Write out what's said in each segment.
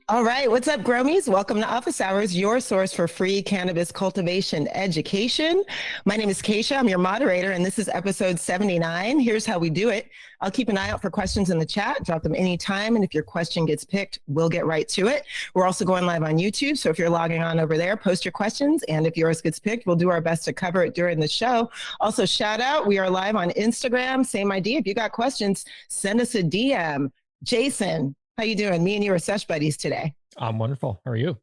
All right, what's up, Gromies? Welcome to Office Hours, your source for free cannabis cultivation education. My name is Kaisha. I'm your moderator, and this is episode 79. Here's how we do it. I'll keep an eye out for questions in the chat. Drop them anytime, and if your question gets picked, we'll get right to it. We're also going live on YouTube, so if you're logging on over there, post your questions, and if yours gets picked, we'll do our best to cover it during the show. Also, shout out, we are live on Instagram. Same idea. If you got questions, send us a DM. Jason, how you doing? Me and you are sesh buddies today. I'm wonderful. How are you?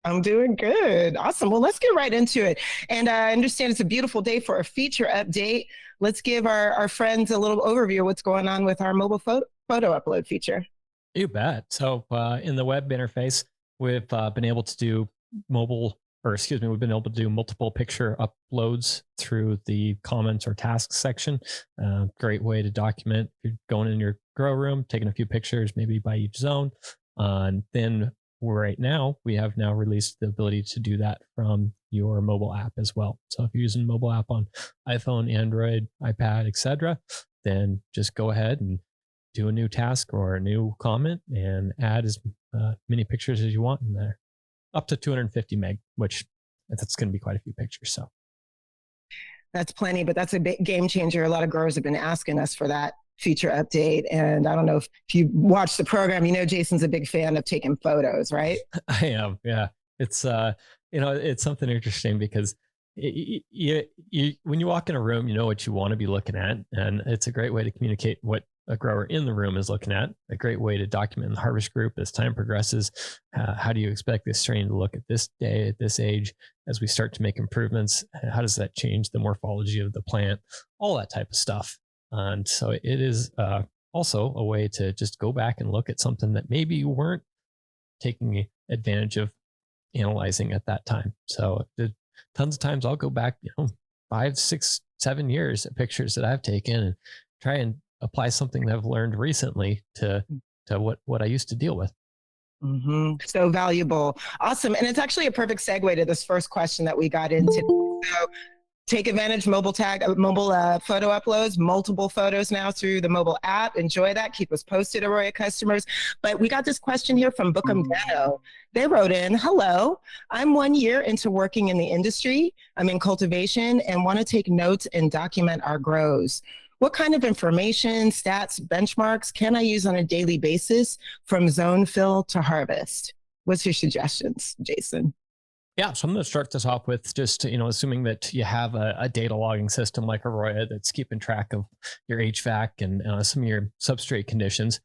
I'm doing good. Awesome. Well, let's get right into it. And I understand it's a beautiful day for a feature update. Let's give our friends a little overview of what's going on with our mobile photo upload feature. You bet. So in the web interface, we've been able to do we've been able to do multiple picture uploads through the comments or tasks section. Great way to document. If you're going in your grow room, taking a few pictures, maybe by each zone. And then right now, we have now released the ability to do that from your mobile app as well. So if you're using mobile app on iPhone, Android, iPad, etc., then just go ahead and do a new task or a new comment and add as many pictures as you want in there. Up to 250 meg, which that's going to be quite a few pictures. So that's plenty, but that's a big game changer. A lot of growers have been asking us for that feature update. And I don't know if you watch the program, you know, Jason's a big fan of taking photos, right? I am. Yeah. It's, it's something interesting because when you walk in a room, you know what you want to be looking at. And it's a great way to communicate what a grower in the room is looking at, a great way to document in the harvest group as time progresses. How do you expect this strain to look at this day, at this age, as we start to make improvements? How does that change the morphology of the plant? All that type of stuff. And so it is also a way to just go back and look at something that maybe you weren't taking advantage of analyzing at that time. So tons of times I'll go back, 5, 6, 7 years at pictures that I've taken and try and apply something that I've learned recently to what I used to deal with. Mm-hmm. So valuable. Awesome. And it's actually a perfect segue to this first question that we got into. So take advantage, mobile photo uploads, multiple photos now through the mobile app. Enjoy that. Keep us posted, AROYA customers. But we got this question here from Bookham Deno. They wrote in, hello, I'm 1 year into working in the industry. I'm in cultivation and want to take notes and document our grows. What kind of information, stats, benchmarks can I use on a daily basis from zone fill to harvest? What's your suggestions, Jason? Yeah, so I'm going to start this off with just, assuming that you have a data logging system like AROYA that's keeping track of your HVAC and some of your substrate conditions.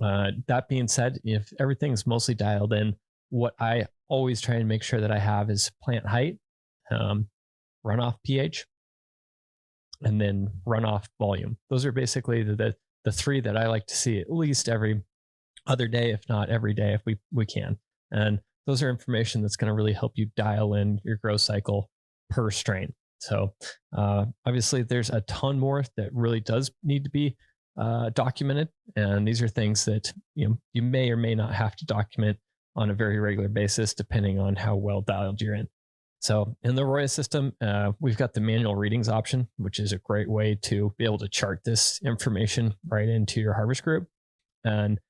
That being said, if everything's mostly dialed in, what I always try and make sure that I have is plant height, runoff pH, and then runoff volume. Those are basically the three that I like to see at least every other day, if not every day, if we can. And those are information that's going to really help you dial in your growth cycle per strain. So obviously there's a ton more that really does need to be documented. And these are things that you may or may not have to document on a very regular basis, depending on how well dialed you're in. So in the AROYA system, we've got the manual readings option, which is a great way to be able to chart this information right into your harvest group. And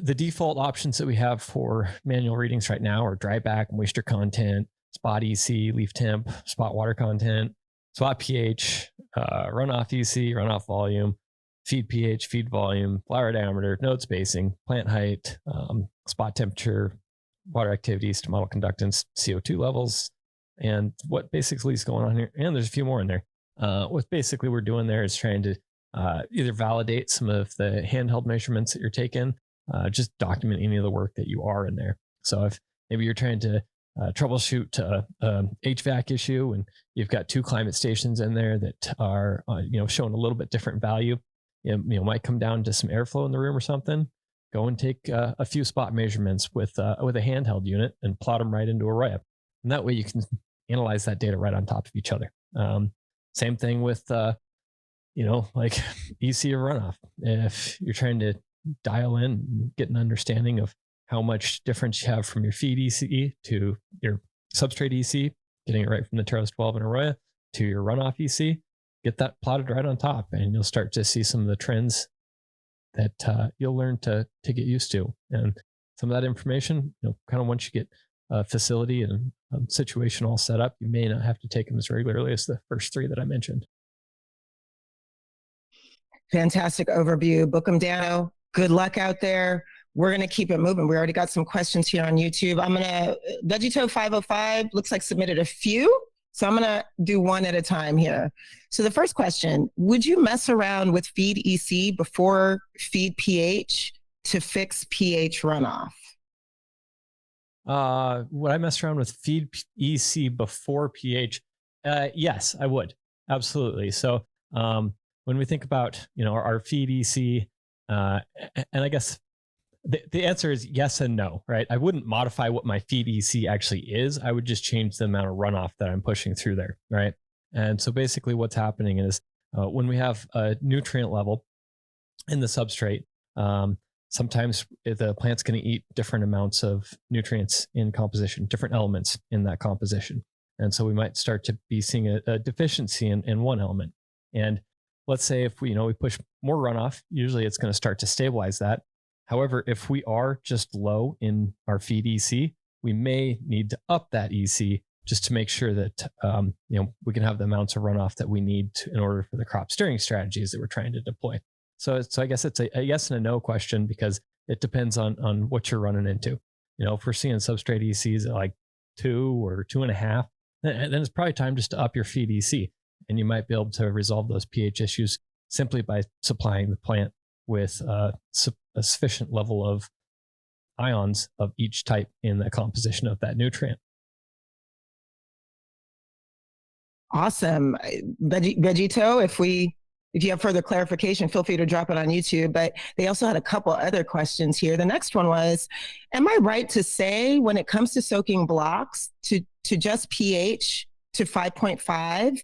the default options that we have for manual readings right now are dry back, moisture content, spot EC, leaf temp, spot water content, spot pH, runoff EC, runoff volume, feed pH, feed volume, flower diameter, node spacing, plant height, spot temperature, water activity, stomatal conductance, CO2 levels, and what basically is going on here. And there's a few more in there. What basically we're doing there is trying to either validate some of the handheld measurements that you're taking, just document any of the work that you are in there. So if maybe you're trying to troubleshoot a HVAC issue and you've got 2 climate stations in there that are showing a little bit different value, might come down to some airflow in the room or something. Go and take a few spot measurements with a handheld unit and plot them right into AROYA. And that way you can analyze that data right on top of each other. Same thing with, like EC or runoff. If you're trying to dial in and get an understanding of how much difference you have from your feed EC to your substrate EC, getting it right from the Terrace 12 and AROYA to your runoff EC, get that plotted right on top, and you'll start to see some of the trends that you'll learn to get used to. And some of that information. Kind of once you get a facility and a situation all set up, you may not have to take them as regularly as the first three that I mentioned. Fantastic overview. Book them down. Good luck out there. We're going to keep it moving. We already got some questions here on YouTube. I'm going to, Vegito 505 looks like submitted a few. So I'm going to do one at a time here. So the first question, would you mess around with feed EC before feed pH to fix pH runoff? Would I mess around with feed EC before pH? Yes, I would. Absolutely. So when we think about, our feed EC, and I guess the answer is yes and no, right? I wouldn't modify what my feed EC actually is. I would just change the amount of runoff that I'm pushing through there, right? And so basically what's happening is when we have a nutrient level in the substrate, sometimes the plant's going to eat different amounts of nutrients in composition, different elements in that composition. And so we might start to be seeing a deficiency in one element. And let's say if we push more runoff, usually it's going to start to stabilize that. However, if we are just low in our feed EC, we may need to up that EC just to make sure that we can have the amounts of runoff that we need in order for the crop steering strategies that we're trying to deploy. So I guess it's a yes and a no question, because it depends on what you're running into. If we're seeing substrate ECs at like 2 or 2.5, then it's probably time just to up your feed EC, and you might be able to resolve those pH issues simply by supplying the plant with a sufficient level of ions of each type in the composition of that nutrient. Awesome. Vegito, if you have further clarification, feel free to drop it on YouTube. But they also had a couple other questions here. The next one was, am I right to say when it comes to soaking blocks to just pH to 5.5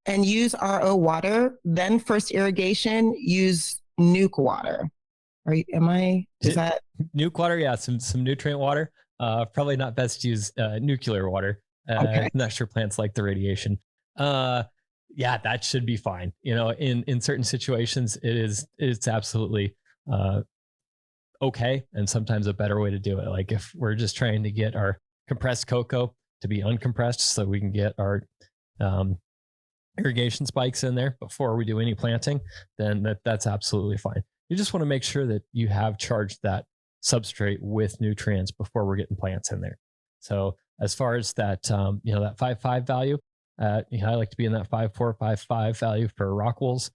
and use RO water, then first irrigation, use nuke water? Is that nuke water? Yeah, some nutrient water. Probably not best to use nuclear water. Okay. I'm not sure plants like the radiation. Yeah, that should be fine. In certain situations, it's absolutely okay, and sometimes a better way to do it. Like if we're just trying to get our compressed cocoa to be uncompressed, so we can get our irrigation spikes in there before we do any planting, then that's absolutely fine. You just want to make sure that you have charged that substrate with nutrients before we're getting plants in there. So as far as that, that 5.5 value, I like to be in that 5.4, 5.5 value for Rockwools.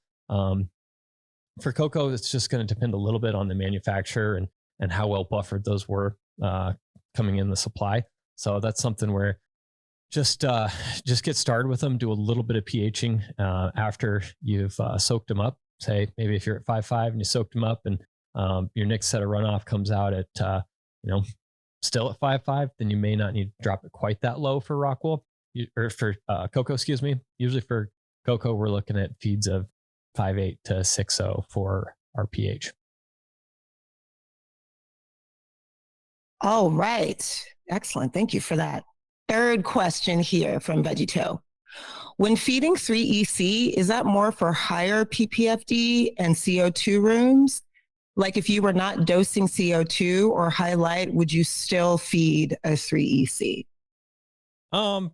For cocoa, it's just going to depend a little bit on the manufacturer and how well buffered those were coming in the supply. So that's something where just get started with them. Do a little bit of pHing after you've soaked them up. Say maybe if you're at 5.5 and you soaked them up, and your next set of runoff comes out at still at 5.5, then you may not need to drop it quite that low for Rockwool or for cocoa. Excuse me. Usually for cocoa, we're looking at feeds of 5.8 to 6.0 for our pH. all right? Excellent. Thank you for that. Third question here from Vegito. When feeding 3EC, is that more for higher PPFD and CO2 rooms? Like if you were not dosing CO2 or high light, would you still feed a 3EC?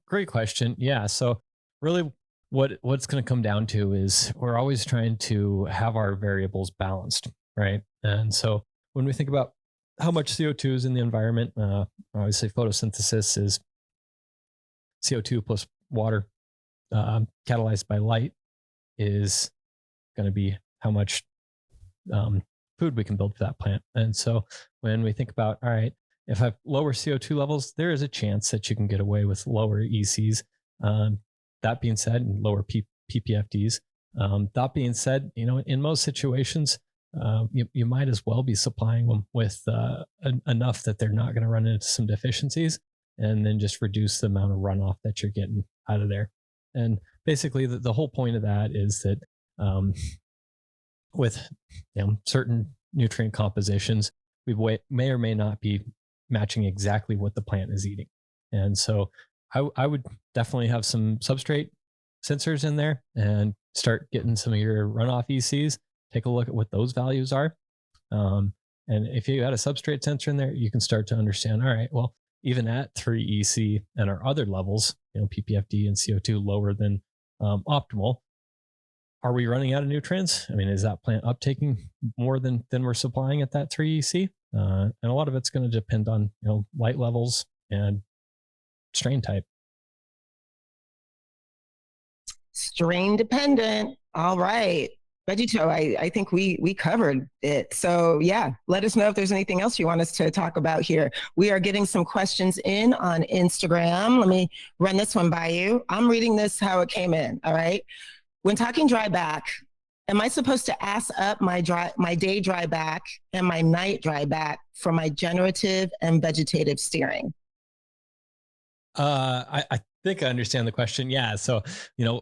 Great question. Yeah. So really what's going to come down to is we're always trying to have our variables balanced, right? And so when we think about how much CO2 is in the environment, obviously photosynthesis is CO2 plus water catalyzed by light is going to be how much food we can build for that plant. And so when we think about, all right, if I have lower CO2 levels, there is a chance that you can get away with lower ECs. That being said, and lower PPFDs. That being said, in most situations, you might as well be supplying them with enough that they're not going to run into some deficiencies, and then just reduce the amount of runoff that you're getting out of there. And basically, the whole point of that is that with certain nutrient compositions, we may or may not be matching exactly what the plant is eating. And so I would definitely have some substrate sensors in there and start getting some of your runoff ECs. Take a look at what those values are. And And if you had a substrate sensor in there, you can start to understand, all right, well, even at 3 EC and our other levels, ppfd and CO2 lower than optimal, are we running out of nutrients? I mean, is that plant uptaking more than we're supplying at that 3 EC? And a lot of it's going to depend on light levels and strain type. Strain dependent. All right. Vegito, I think we covered it. So yeah, let us know if there's anything else you want us to talk about here. We are getting some questions in on Instagram. Let me run this one by you. I'm reading this how it came in. All right. When talking dry back, am I supposed to ass up my day dry back and my night dry back for my generative and vegetative steering? I think I understand the question. Yeah. So,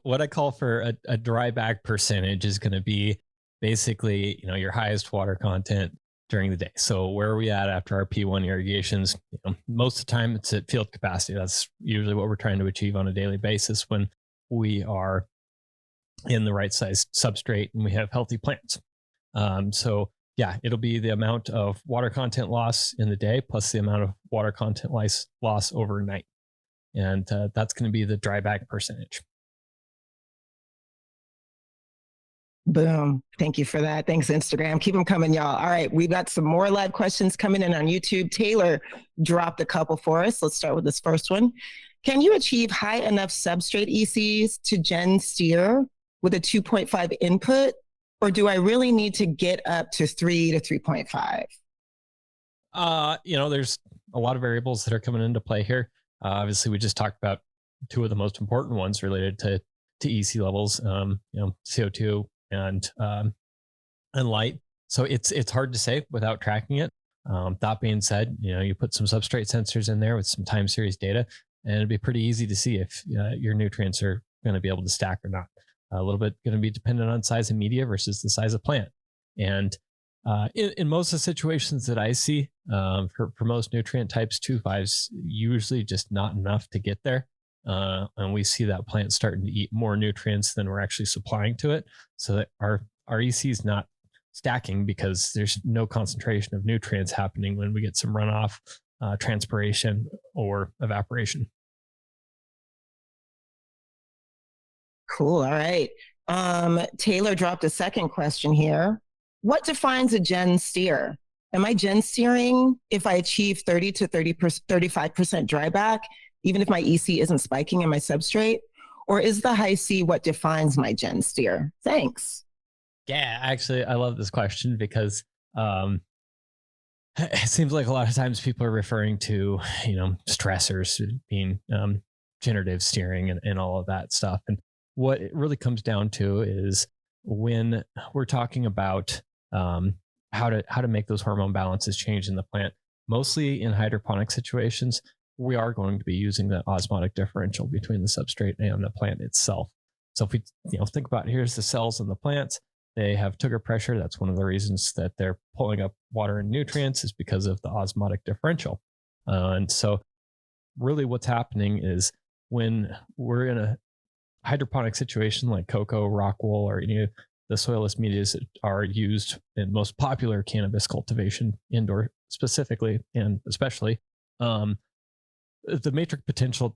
what I call for a dry back percentage is going to be basically, your highest water content during the day. So where are we at after our P1 irrigations? Most of the time it's at field capacity. That's usually what we're trying to achieve on a daily basis when we are in the right size substrate and we have healthy plants. So yeah, it'll be the amount of water content loss in the day plus the amount of water content loss overnight. And that's going to be the dry back percentage. Boom. Thank you for that. Thanks, Instagram. Keep them coming, y'all. All right. We've got some more live questions coming in on YouTube. Taylor dropped a couple for us. Let's start with this first one. Can you achieve high enough substrate ECs to gen steer with a 2.5 input? Or do I really need to get up to 3 to 3.5? There's a lot of variables that are coming into play here. Obviously, we just talked about two of the most important ones related to EC levels, CO2 and light. So it's hard to say without tracking it. That being said, you put some substrate sensors in there with some time series data, and it'd be pretty easy to see if your nutrients are going to be able to stack or not. A little bit going to be dependent on size of media versus the size of plant. And in most of the situations that I see, for most nutrient types, 2.5's usually just not enough to get there. And we see that plant starting to eat more nutrients than we're actually supplying to it. So that our EC is not stacking because there's no concentration of nutrients happening when we get some runoff, transpiration, or evaporation. Cool. All right. Taylor dropped a second question here. What defines a gen steer? Am I gen steering if I achieve 30 to 35% dry back, even if my EC isn't spiking in my substrate? Or is the high C what defines my gen steer? Thanks. Yeah, actually, I love this question because it seems like a lot of times people are referring to, stressors being generative steering and all of that stuff. And what it really comes down to is when we're talking about how to make those hormone balances change in the plant, mostly in hydroponic situations, we are going to be using the osmotic differential between the substrate and the plant itself. So if we think about, here's the cells in the plants, they have Tugger pressure. That's one of the reasons that they're pulling up water and nutrients is because of the osmotic differential. And so really what's happening is when we're in a hydroponic situation like cocoa, Rockwool, or any of the soilless medias that are used in most popular cannabis cultivation, indoor specifically and especially, the matrix potential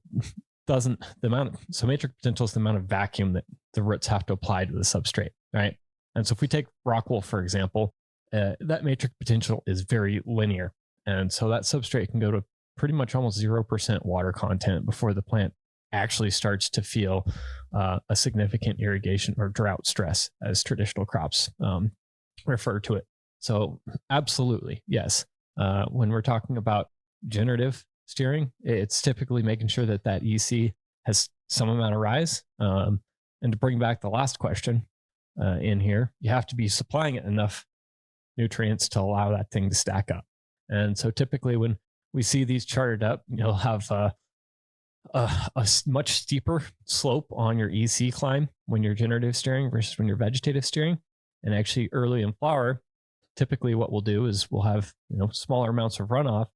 matrix potential is the amount of vacuum that the roots have to apply to the substrate, right? And so if we take Rockwool, for example, that matrix potential is very linear. And so that substrate can go to pretty much almost 0% water content before the plant actually starts to feel a significant irrigation or drought stress, as traditional crops refer to it. So absolutely, yes. When we're talking about generative steering, it's typically making sure that EC has some amount of rise. And to bring back the last question in here, you have to be supplying it enough nutrients to allow that thing to stack up. And so typically when we see these charted up, you'll have a much steeper slope on your EC climb when you're generative steering versus when you're vegetative steering. And actually early in flower, typically what we'll do is we'll have smaller amounts of runoff,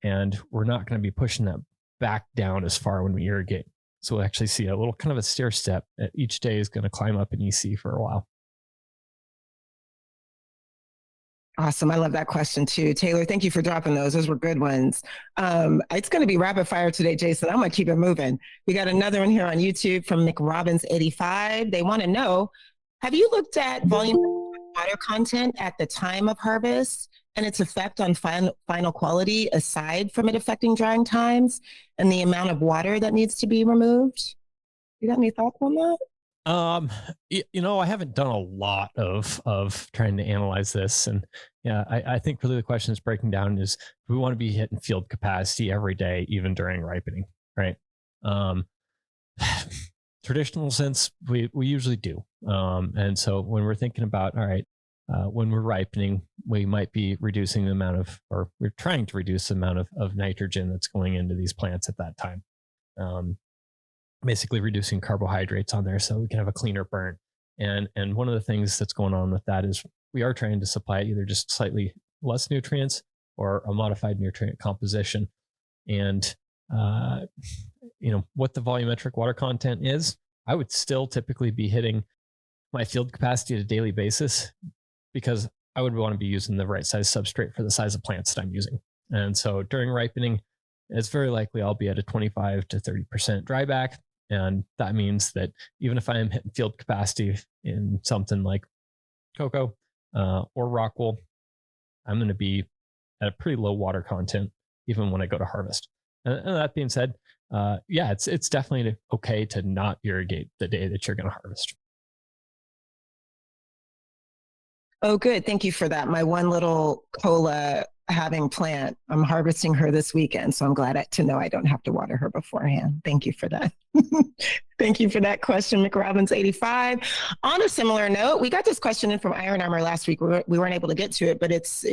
and we're not going to be pushing that back down as far when we irrigate. So we'll actually see a little kind of a stair step that each day is going to climb up in EC for a while. Awesome. I love that question too. Taylor, thank you for dropping those. Those were good ones. It's going to be rapid fire today, Jason. I'm going to keep it moving. We got another one here on YouTube from McRobbins85. They want to know, have you looked at volume water content at the time of harvest and its effect on final quality, aside from it affecting drying times and the amount of water that needs to be removed? You got any thoughts on that? I haven't done a lot of trying to analyze this, and yeah, I think really the question is breaking down is, do we want to be hitting field capacity every day, even during ripening, right? Um, Traditional sense, we usually do, and so when we're thinking about, all right, when we're ripening, we might be reducing the amount of, or we're trying to reduce the amount of nitrogen that's going into these plants at that time. Um, Basically reducing carbohydrates on there so we can have a cleaner burn. And one of the things that's going on with that is we are trying to supply either just slightly less nutrients or a modified nutrient composition. And what the volumetric water content is, I would still typically be hitting my field capacity at a daily basis, because I would want to be using the right size substrate for the size of plants that I'm using. And so during ripening, it's very likely I'll be at a 25 to 30% dryback. And that means that even if I am hitting field capacity in something like cocoa or Rockwool, I'm going to be at a pretty low water content even when I go to harvest. And that being said, it's definitely okay to not irrigate the day that you're going to harvest. Oh, good. Thank you for that. My one little cola having plant, I'm harvesting her this weekend. So I'm glad to know I don't have to water her beforehand. Thank you for that. Thank you for that question, McRobbins85. On a similar note, we got this question in from Iron Armor last week. We weren't able to get to it, but it's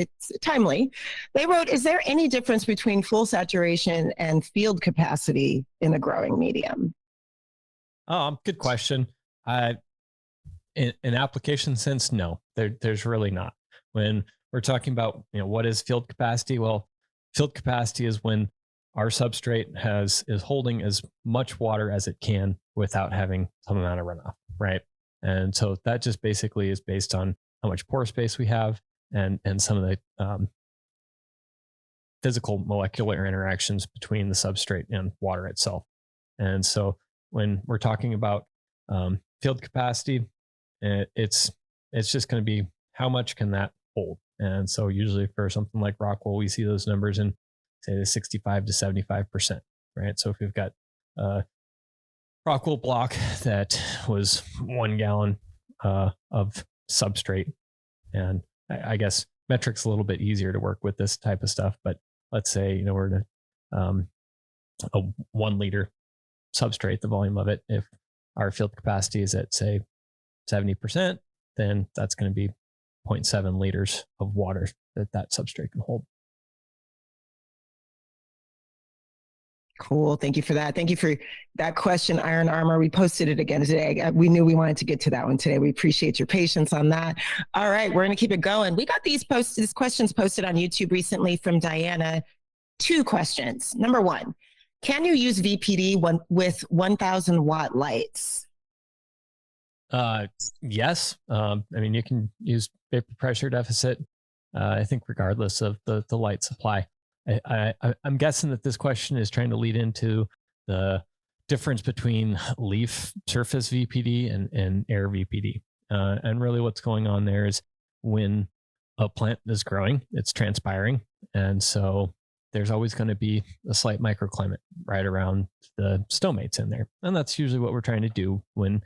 timely. They wrote, is there any difference between full saturation and field capacity in a growing medium? Good question. In application sense, no, there's really not. When we're talking about, what is field capacity? Well, field capacity is when our substrate is holding as much water as it can without having some amount of runoff, right? And so that just basically is based on how much pore space we have and some of the physical molecular interactions between the substrate and water itself. And so when we're talking about field capacity, it's just going to be how much can that hold. And so usually for something like Rockwool, we see those numbers in, say, the 65 to 75%, right? So if we've got a Rockwool block that was 1 gallon of substrate, and I guess metrics a little bit easier to work with this type of stuff, but let's say, we're in a 1 liter substrate, the volume of it, if our field capacity is at, say, 70%, then that's going to be 0.7 liters of water that substrate can hold. Cool. Thank you for that. Thank you for that question, Iron Armor. We posted it again today. We knew we wanted to get to that one today. We appreciate your patience on that. All right, we're going to keep it going. We got these questions posted on YouTube recently from Diana. 2 questions. Number 1, can you use VPD with 1,000 watt lights? Yes. You can use vapor pressure deficit, I think, regardless of the light supply. I'm guessing that this question is trying to lead into the difference between leaf surface VPD and air VPD. And really what's going on there is when a plant is growing, it's transpiring. And so there's always going to be a slight microclimate right around the stomates in there. And that's usually what we're trying to do when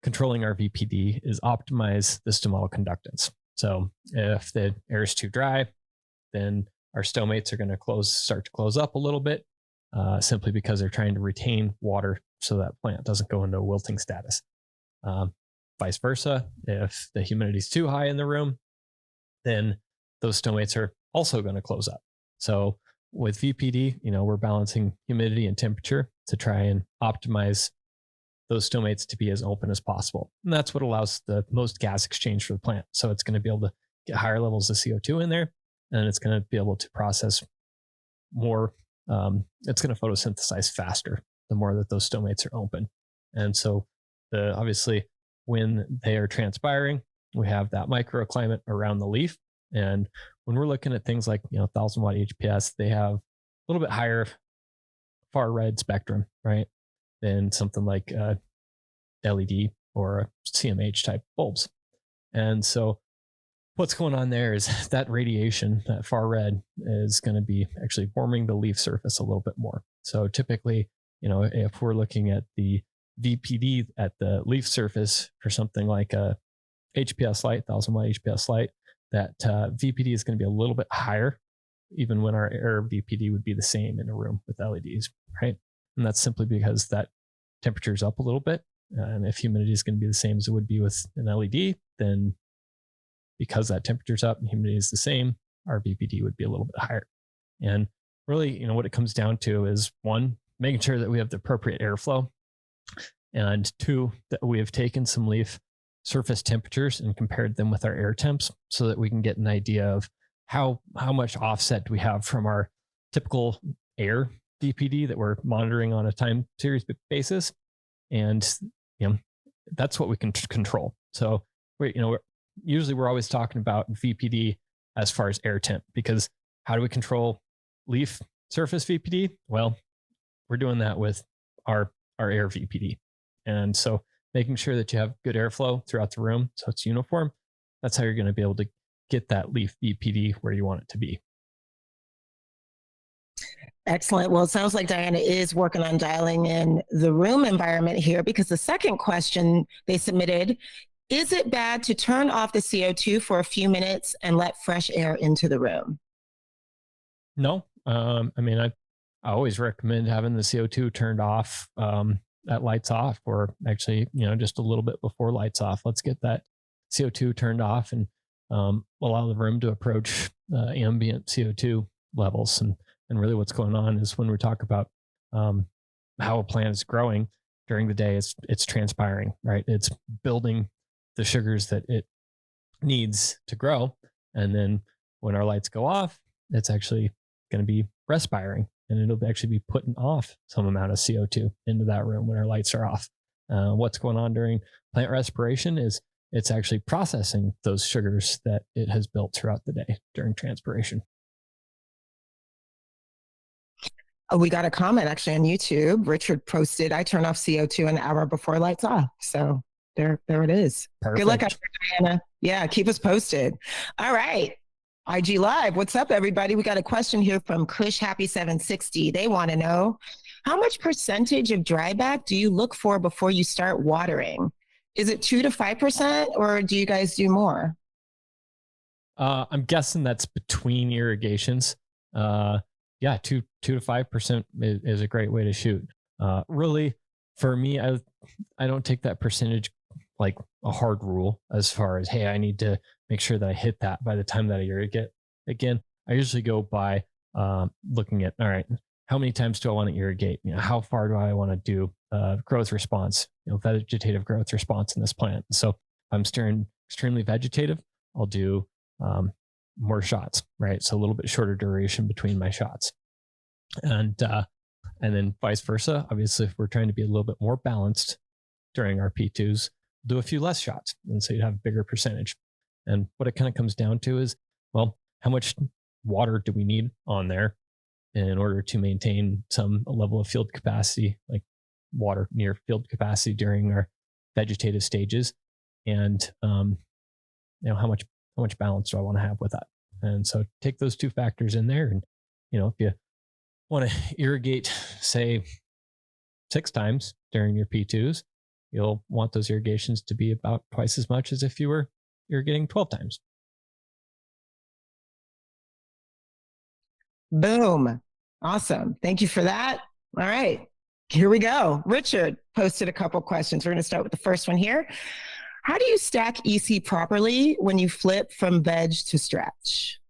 controlling our VPD, is optimize the stomatal conductance. So if the air is too dry, then our stomates are going to start to close up a little bit, simply because they're trying to retain water so that plant doesn't go into a wilting status. Vice versa, if the humidity is too high in the room, then those stomates are also going to close up. So with VPD, we're balancing humidity and temperature to try and optimize those stomates to be as open as possible. And that's what allows the most gas exchange for the plant. So it's going to be able to get higher levels of CO2 in there, and it's going to be able to process more. It's going to photosynthesize faster the more that those stomates are open. And so obviously when they are transpiring, we have that microclimate around the leaf. And when we're looking at things like, 1,000 watt HPS, they have a little bit higher far red spectrum, right, than something like LED or CMH type bulbs. And so what's going on there is that radiation, that far red, is going to be actually warming the leaf surface a little bit more. So typically, if we're looking at the VPD at the leaf surface for something like a HPS light, 1,000 watt HPS light, that VPD is going to be a little bit higher, even when our air VPD would be the same in a room with LEDs, right? And that's simply because that temperature is up a little bit. And if humidity is going to be the same as it would be with an LED, then because that temperature's up and humidity is the same, our VPD would be a little bit higher. And really, what it comes down to is, one, making sure that we have the appropriate airflow, and two, that we have taken some leaf surface temperatures and compared them with our air temps so that we can get an idea of how much offset do we have from our typical air VPD that we're monitoring on a time series basis. And that's what we can control. So we're always talking about VPD as far as air temp, because how do we control leaf surface VPD? Well, we're doing that with our air VPD. And so making sure that you have good airflow throughout the room so it's uniform, that's how you're going to be able to get that leaf VPD where you want it to be. Excellent. Well, it sounds like Diana is working on dialing in the room environment here, because the second question they submitted: is it bad to turn off the CO2 for a few minutes and let fresh air into the room? No. I always recommend having the CO2 turned off at lights off, or actually, just a little bit before lights off. Let's get that CO2 turned off and allow the room to approach ambient CO2 levels. And really what's going on is, when we talk about how a plant is growing during the day, it's transpiring, right? It's building the sugars that it needs to grow. And then when our lights go off, it's actually going to be respiring, and it'll actually be putting off some amount of CO2 into that room when our lights are off. What's going on during plant respiration is it's actually processing those sugars that it has built throughout the day during transpiration. Oh, we got a comment actually on YouTube. Richard posted, I turn off CO2 an hour before lights off. So there it is. Perfect. Good luck out there, Diana. Yeah, keep us posted. All right. IG Live, what's up, everybody? We got a question here from Kush Happy 760. They want to know, how much percentage of dryback do you look for before you start watering? Is it 2 to 5%, or do you guys do more? I'm guessing that's between irrigations. Yeah, 2 to 5% is a great way to shoot. Really, for me, I don't take that percentage like a hard rule as far as, hey, I need to make sure that I hit that by the time that I irrigate. Again, I usually go by looking at, all right, how many times do I want to irrigate? How far do I want to do growth response, vegetative growth response in this plant? So if I'm steering extremely vegetative, I'll do more shots, right? So a little bit shorter duration between my shots. And then vice versa. Obviously, if we're trying to be a little bit more balanced during our P2s, do a few less shots. And so you'd have a bigger percentage. And what it kind of comes down to is, well, how much water do we need on there in order to maintain some level of field capacity, like water near field capacity during our vegetative stages? And, how much balance do I want to have with that? And so take those two factors in there. And, if you want to irrigate, say, 6 times during your P2s, you'll want those irrigations to be about twice as much as if you were irrigating 12 times. Boom. Awesome. Thank you for that. All right, here we go. Richard posted a couple questions. We're going to start with the first one here. How do you stack EC properly when you flip from veg to stretch?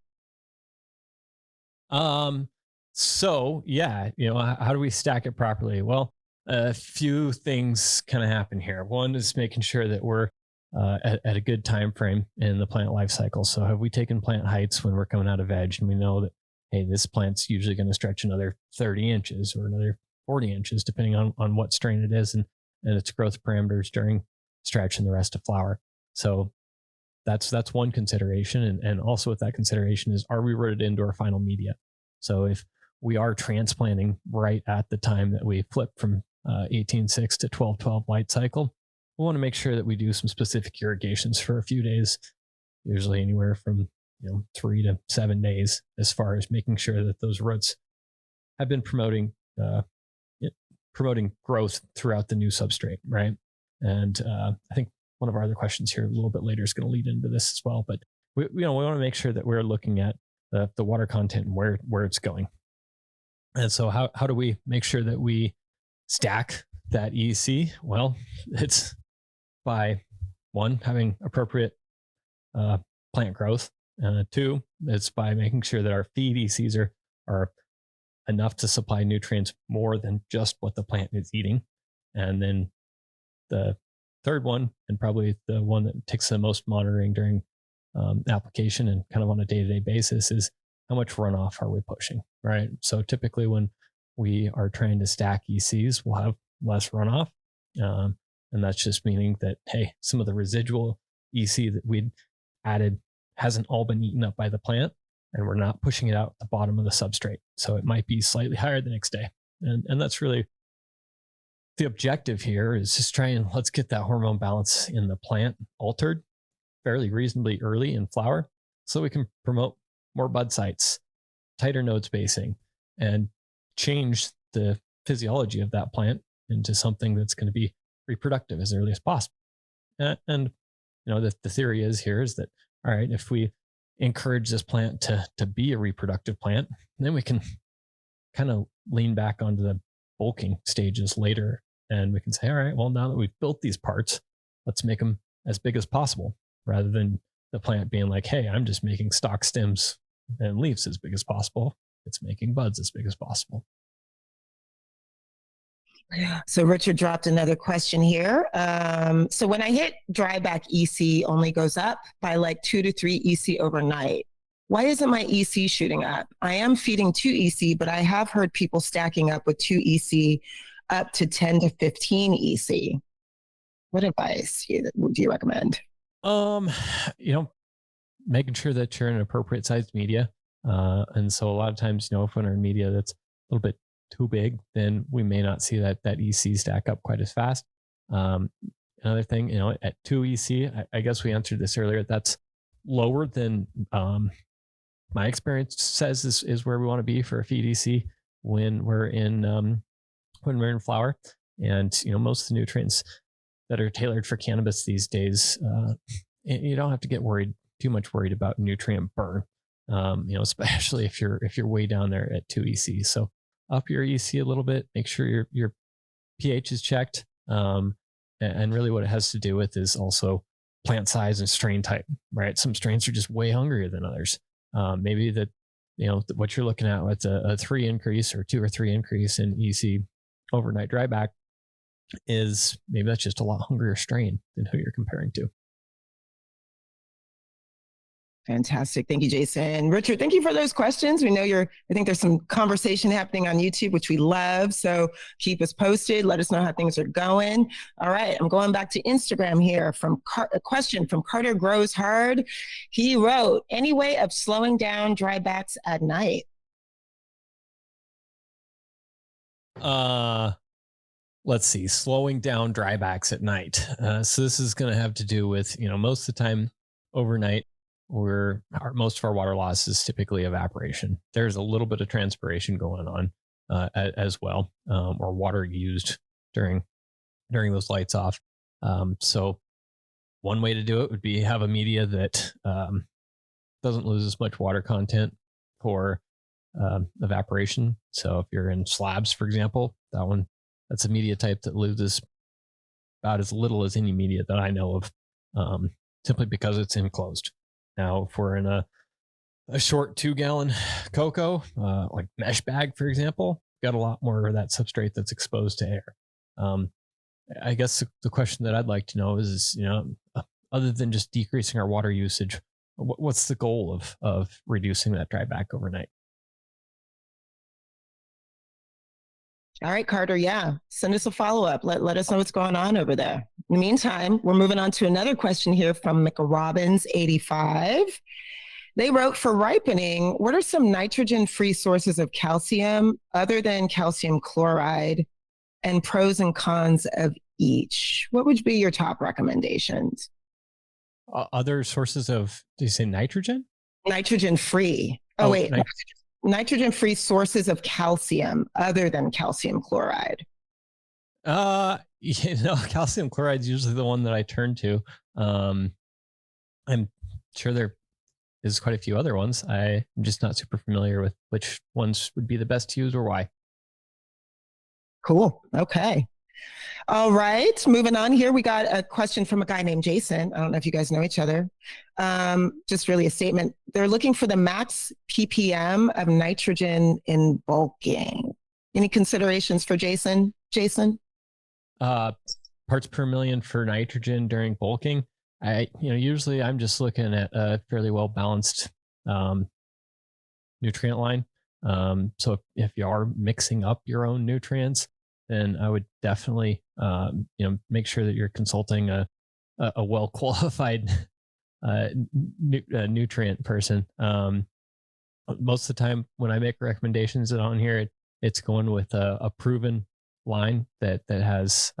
So yeah, how do we stack it properly? Well, a few things kind of happen here. One is making sure that we're at a good time frame in the plant life cycle. So have we taken plant heights when we're coming out of veg, and we know that, hey, this plant's usually going to stretch another 30 inches or another 40 inches, depending on what strain it is and its growth parameters during stretch and the rest of flower. So that's one consideration. And also with that consideration is, are we rooted into our final media? So if we are transplanting right at the time that we flip from 18:6 to 12:12 light cycle, we want to make sure that we do some specific irrigations for a few days, usually anywhere from 3 to 7 days, as far as making sure that those roots have been promoting growth throughout the new substrate, right? And I think one of our other questions here a little bit later is going to lead into this as well. But we want to make sure that we're looking at the water content and where it's going. And so how do we make sure that we stack that EC? Well, it's by one, having appropriate plant growth. Two, it's by making sure that our feed ECs are enough to supply nutrients more than just what the plant is eating. And then the third one, and probably the one that takes the most monitoring during application and kind of on a day-to-day basis, is how much runoff are we pushing, right? So typically when we are trying to stack ECs, we'll have less runoff. And that's just meaning that, hey, some of the residual EC that we'd added hasn't all been eaten up by the plant, and we're not pushing it out the bottom of the substrate. So it might be slightly higher the next day. And that's really the objective here, is just try and let's get that hormone balance in the plant altered fairly reasonably early in flower, so we can promote more bud sites, tighter node spacing, and change the physiology of that plant into something that's going to be reproductive as early as possible. And the theory is that, all right, if we encourage this plant to be a reproductive plant, then we can kind of lean back onto the bulking stages later, and we can say, all right, well, now that we've built these parts, let's make them as big as possible, rather than the plant being like, hey, I'm just making stalk stems and leaves as big as possible. It's making buds as big as possible. So Richard dropped another question here. So when I hit dryback, EC only goes up by like 2 to 3 EC overnight. Why isn't my EC shooting up? I am feeding 2 EC, but I have heard people stacking up with 2 EC up to 10 to 15 EC. What advice would you recommend? Making sure that you're in an appropriate sized media. And so a lot of times, if we're in a media that's a little bit too big, then we may not see that EC stack up quite as fast. Another thing, at 2 EC, I guess we answered this earlier, that's lower than my experience says is where we want to be for a feed EC when we're in flower. And most of the nutrients that are tailored for cannabis these days, you don't have to get too much worried about nutrient burn. Especially if you're way down there at 2 EC. So up your EC a little bit, make sure your pH is checked. And really what it has to do with is also plant size and strain type, right? Some strains are just way hungrier than others. Maybe that, what you're looking at with a 3 increase or 2 or 3 increase in EC overnight dryback is maybe that's just a lot hungrier strain than who you're comparing to. Fantastic. Thank you, Jason. Richard, thank you for those questions. We know I think there's some conversation happening on YouTube, which we love. So keep us posted. Let us know how things are going. All right. I'm going back to Instagram here a question from Carter Grows Hard. He wrote, any way of slowing down drybacks at night? Let's see, slowing down drybacks at night. So this is going to have to do with, most of the time overnight, most of our water loss is typically evaporation. There's a little bit of transpiration going on as well, or water used during those lights off. So one way to do it would be have a media that doesn't lose as much water content for evaporation. So if you're in slabs, for example, that's a media type that loses about as little as any media that I know of, simply because it's enclosed. Now, if we're in a short 2-gallon cocoa, like mesh bag, for example, got a lot more of that substrate that's exposed to air. I guess the question that I'd like to know is, other than just decreasing our water usage, what's the goal of reducing that dryback overnight? All right, Carter. Yeah. Send us a follow-up. Let us know what's going on over there. In the meantime, we're moving on to another question here from McRobbins85. They wrote, for ripening, what are some nitrogen-free sources of calcium other than calcium chloride, and pros and cons of each? What would be your top recommendations? Other sources of, do you say nitrogen? Nitrogen-free. Oh, wait. Nitrogen-free sources of calcium other than calcium chloride. Calcium chloride is usually the one that I turn to. I'm sure there is quite a few other ones. I'm just not super familiar with which ones would be the best to use or why. Cool. Okay. All right. Moving on here. We got a question from a guy named Jason. I don't know if you guys know each other. Just really a statement. They're looking for the max ppm of nitrogen in bulking. Any considerations for Jason? Jason? Parts per million for nitrogen during bulking. Usually I'm just looking at a fairly well balanced nutrient line. So if you are mixing up your own nutrients, then I would definitely make sure that you're consulting a well qualified nutrient person. Most of the time when I make recommendations on here, it's going with a proven line that has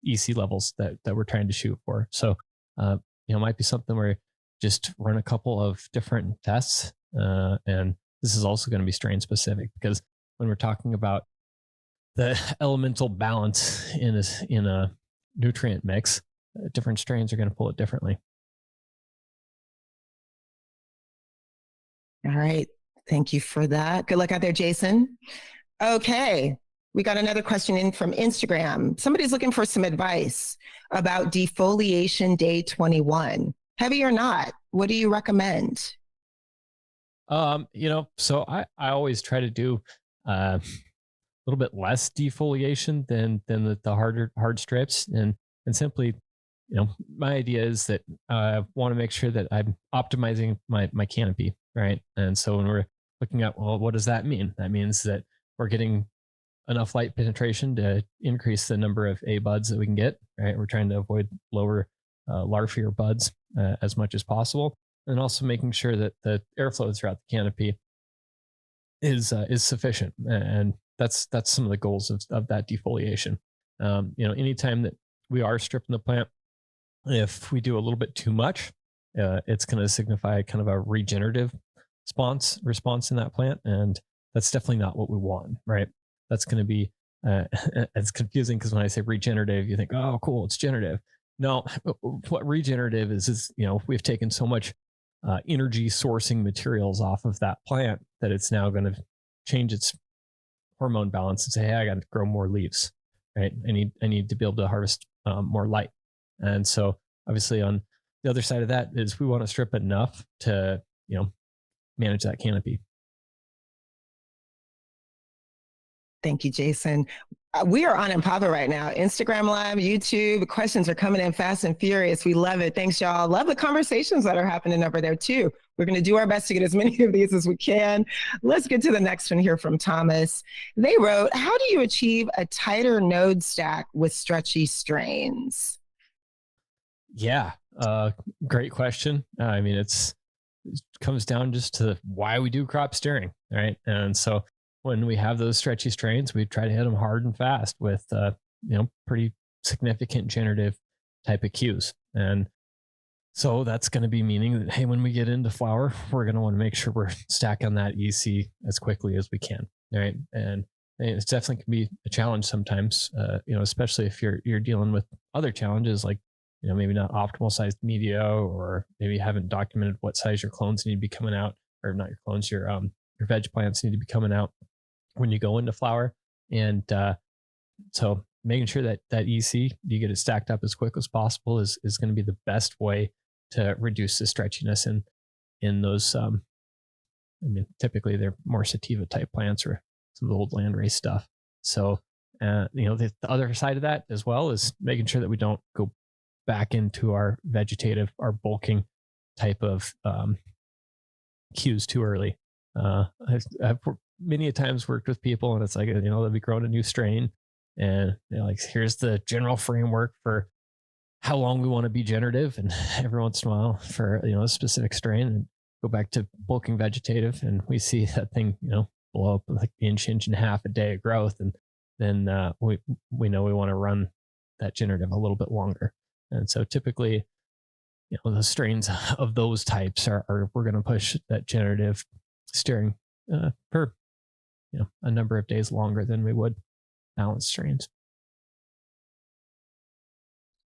EC levels that we're trying to shoot for. So it might be something where just run a couple of different tests, and this is also going to be strain specific, because when we're talking about the elemental balance in a nutrient mix, different strains are going to pull it differently. All right. Thank you for that. Good luck out there, Jason. Okay. We got another question in from Instagram. Somebody's looking for some advice about defoliation day 21. Heavy or not? What do you recommend? So I always try to do a little bit less defoliation than the hard strips, and simply, my idea is that I want to make sure that I'm optimizing my canopy, right? And so when we're looking at, well, what does that mean? That means that we're getting enough light penetration to increase the number of A buds that we can get, right? We're trying to avoid lower larvier buds as much as possible, and also making sure that the airflow throughout the canopy is sufficient. And that's some of the goals of that defoliation. Anytime that we are stripping the plant, if we do a little bit too much, it's going to signify kind of a regenerative response in that plant, and that's definitely not what we want, right? That's going to be it's confusing, because when I say regenerative, you think, oh, cool, it's generative. No, what regenerative is we've taken so much energy sourcing materials off of that plant that it's now going to change its hormone balance and say, hey, I got to grow more leaves, right? I need to be able to harvest more light. And so obviously on the other side of that is we want to strip enough to manage that canopy. Thank you, Jason. We are on Impava right now. Instagram Live, YouTube. Questions are coming in fast and furious. We love it. Thanks, y'all. Love the conversations that are happening over there, too. We're going to do our best to get as many of these as we can. Let's get to the next one here from Thomas. They wrote, how do you achieve a tighter node stack with stretchy strains? Yeah, great question. I mean, it comes down just to why we do crop steering, right? And so when we have those stretchy strains, we try to hit them hard and fast with pretty significant generative type of cues. And so that's going to be meaning that, hey, when we get into flower, we're going to want to make sure we're stacking that EC as quickly as we can, right? And it definitely can be a challenge sometimes, especially if you're dealing with other challenges like maybe not optimal sized media, or maybe you haven't documented what size your clones need to be coming out, or not your clones, your veg plants need to be coming out when you go into flower. And so making sure that EC, you get it stacked up as quick as possible is going to be the best way to reduce the stretchiness in those. Typically they're more sativa type plants or some of the old landrace stuff. So, the other side of that as well is making sure that we don't go back into our vegetative, our bulking type of cues too early. I've many a times worked with people, and it's like, they'll be growing a new strain, and like, here's the general framework for how long we want to be generative, and every once in a while for a specific strain, and go back to bulking vegetative, and we see that thing blow up like inch and a half a day of growth, and then we know we want to run that generative a little bit longer. And so typically, the strains of those types are we're going to push that generative steering per a number of days longer than we would balanced strains.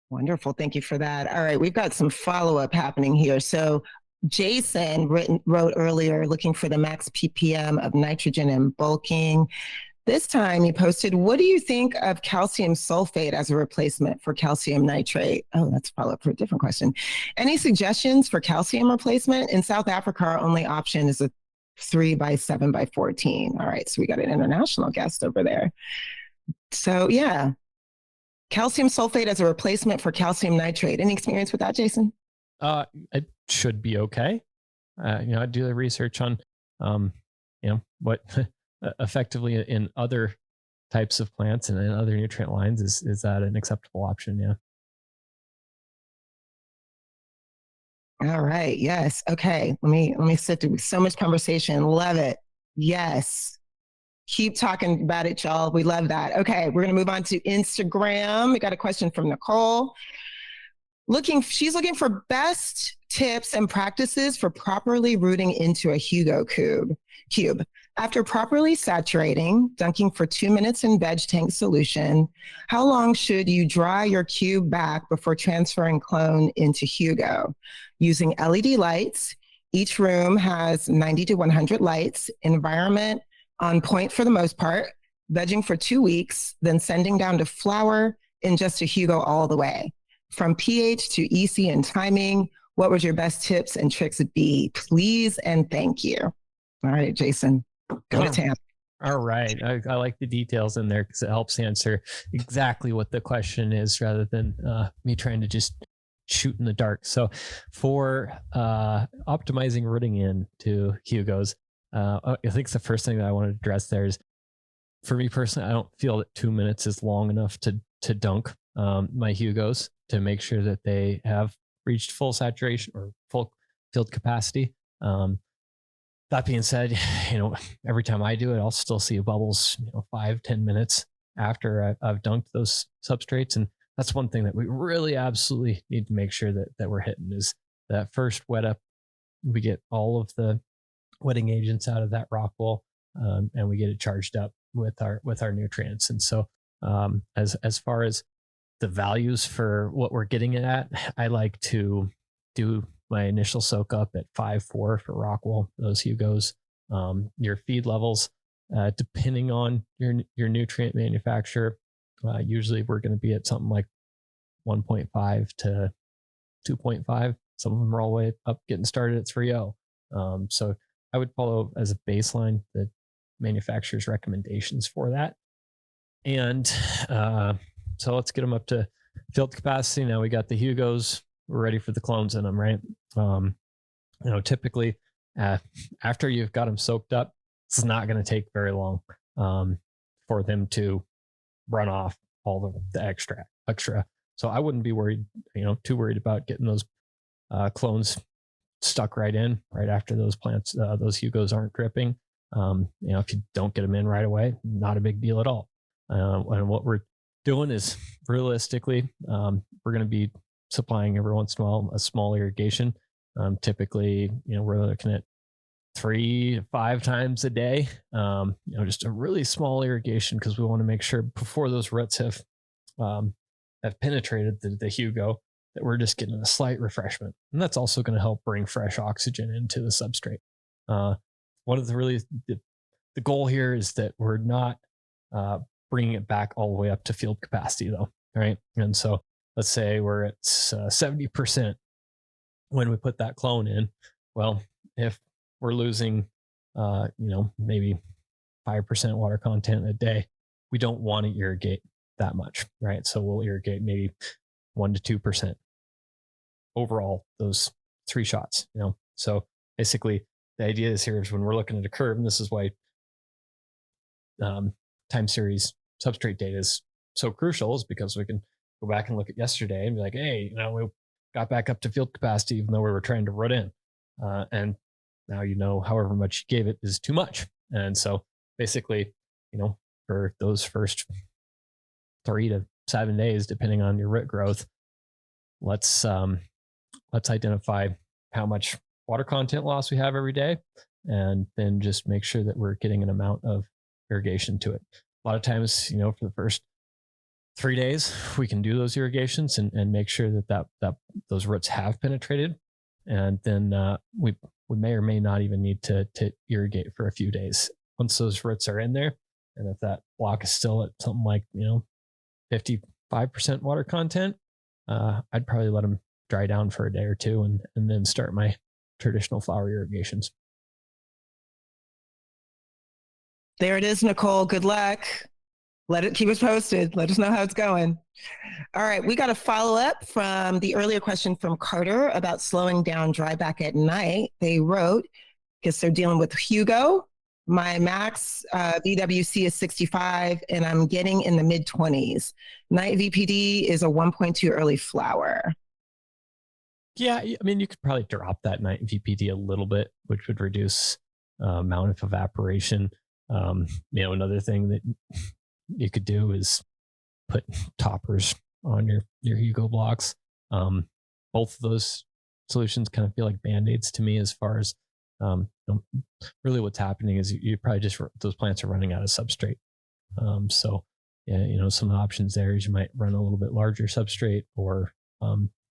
Wonderful. Thank you for that. All right, we've got some follow-up happening here. So Jason wrote earlier looking for the max ppm of nitrogen in bulking. This time he posted, what do you think of calcium sulfate as a replacement for calcium nitrate? Oh, that's a follow-up for a different question. Any suggestions for calcium replacement? In South Africa, our only option is a 3x7x14. All right, so we got an international guest over there. So yeah, calcium sulfate as a replacement for calcium nitrate. Any experience with that, Jason? It should be okay. I do the research on, what effectively in other types of plants and in other nutrient lines is that an acceptable option? Yeah. All right. Yes. Okay. Let me sit through so much conversation. Love it. Yes. Keep talking about it, y'all. We love that. Okay, we're gonna move on to Instagram. We got a question from Nicole. She's looking for best tips and practices for properly rooting into a Hugo cube. After properly saturating, dunking for 2 minutes in veg tank solution, how long should you dry your cube back before transferring clone into Hugo? Using LED lights, each room has 90 to 100 lights, environment on point for the most part, vegging for 2 weeks, then sending down to flower in just a Hugo all the way. From pH to EC and timing, what would your best tips and tricks be? Please and thank you. All right, Jason, go to Tam. All right. I like the details in there because it helps answer exactly what the question is rather than me trying to just shoot in the dark. So for optimizing rooting in to Hugos, I think the first thing that I want to address there is, for me personally, I don't feel that 2 minutes is long enough to dunk my Hugos to make sure that they have reached full saturation or full field capacity. That being said, every time I do it, I'll still see bubbles, 5-10 minutes after I've dunked those substrates. And that's one thing that we really absolutely need to make sure that we're hitting is that first wet up. We get all of the wetting agents out of that Rockwool, and we get it charged up with our nutrients. And so as far as the values for what we're getting it at, I like to do my initial soak up at 5.4 for Rockwool, those Hugos. Your feed levels, depending on your nutrient manufacturer, usually we're going to be at something like 1.5 to 2.5. Some of them are all the way up getting started at 3.0. So I would follow as a baseline the manufacturer's recommendations for that. And so let's get them up to field capacity. Now we got the Hugos. We're ready for the clones in them, right? Typically after you've got them soaked up, it's not going to take very long for them to run off all the extra. So I wouldn't be worried, too worried about getting those clones stuck right in right after those plants, those Hugos aren't dripping. If you don't get them in right away, not a big deal at all. And what we're doing is realistically, we're going to be supplying every once in a while a small irrigation. Typically, we're looking at 3 to 5 times a day. Just a really small irrigation because we want to make sure before those roots have penetrated the Hugo that we're just getting a slight refreshment, and that's also going to help bring fresh oxygen into the substrate. One of the goal here is that we're not bringing it back all the way up to field capacity, though, right? And so let's say we're at 70% when we put that clone in. Well, if we're losing, maybe 5% water content a day, we don't want to irrigate that much, right? So we'll irrigate maybe 1 to 2% overall those 3 shots. So basically the idea is here is when we're looking at a curve, and this is why time series substrate data is so crucial, is because we can go back and look at yesterday and be like, hey, we got back up to field capacity, even though we were trying to root in. And now, however much you gave it is too much. And so basically, for those first 3 to 7 days, depending on your root growth, let's identify how much water content loss we have every day, and then just make sure that we're getting an amount of irrigation to it. A lot of times, for the first 3 days, we can do those irrigations and make sure that those roots have penetrated, and then we may or may not even need to irrigate for a few days once those roots are in there. And if that block is still at something like 55% water content, I'd probably let them dry down for a day or two and then start my traditional flower irrigations. There it is, Nicole. Good luck. Keep us posted. Let us know how it's going. All right. We got a follow up from the earlier question from Carter about slowing down dryback at night. They wrote, because they're dealing with Hugo, my max VWC is 65 and I'm getting in the mid 20s. Night VPD is a 1.2 early flower. Yeah. I mean, you could probably drop that night VPD a little bit, which would reduce amount of evaporation. Another thing that you could do is put toppers on your Hugo blocks. Both of those solutions kind of feel like band-aids to me, as far as really what's happening is you probably those plants are running out of substrate. So yeah, some of the options there is you might run a little bit larger substrate, or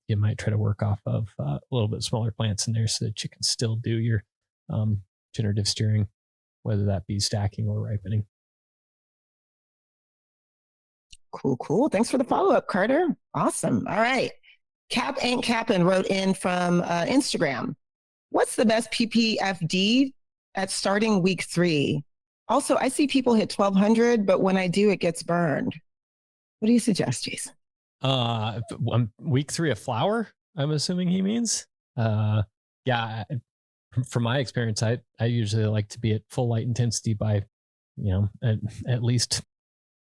you might try to work off of a little bit smaller plants in there so that you can still do your generative steering, whether that be stacking or ripening. Cool. Thanks for the follow-up, Carter. Awesome. All right. Cap Ain't Cappin wrote in from Instagram. What's the best PPFD at starting week 3? Also, I see people hit 1200, but when I do, it gets burned. What do you suggest, Jason? Week 3 of flower, I'm assuming he means. Yeah, from my experience, I usually like to be at full light intensity by, at least